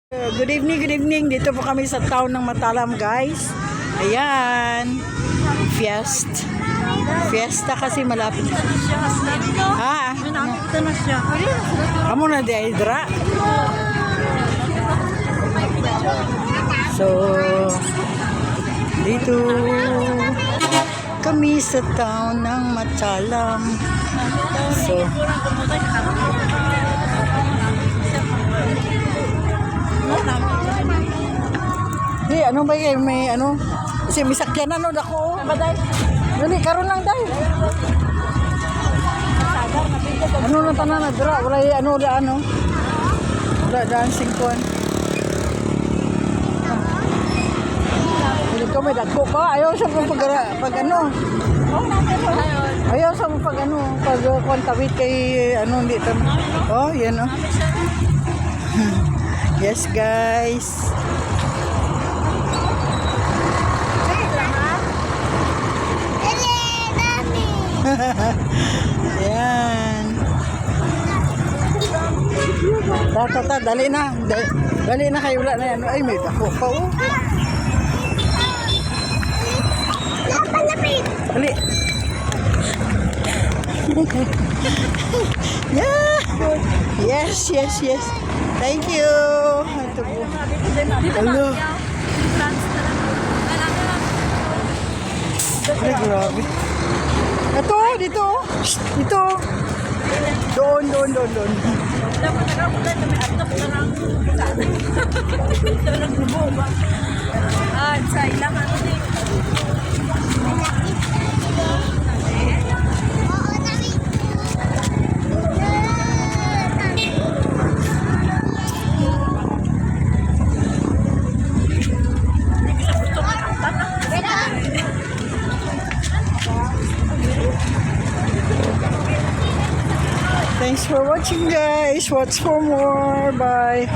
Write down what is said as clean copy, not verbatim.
Good evening, good evening. Dito po kami sa town ng Matalam, guys. Ayan. Fiesta kasi malapit. Ha? Nakita na siya. Amo na di Hydra. So, dito kami sa town ng Matalam. So, di, ano ba yun? May ano? Kasi may sakyan ano dako. Dali, karon lang day. Ano lang tanan na dira? Wala yung ano da ano? Wala dancing kon. Dito may dagko pa. Ayaw sa pag ano. Ayaw sa pag ano. Pag kontawit kay ano dito. Oh, yan oh. Yes, guys. Yan. Tata, dali na. Dali na kayo, wala na yan. Ay, may dako pa, oh. Dali. Yeah. Yes. Thank you. Ito po. Hello. Ay, grabe. Ito, dito. Dito. Doon. Sa ilang ano din. Thanks for watching, guys. Watch for more. Bye.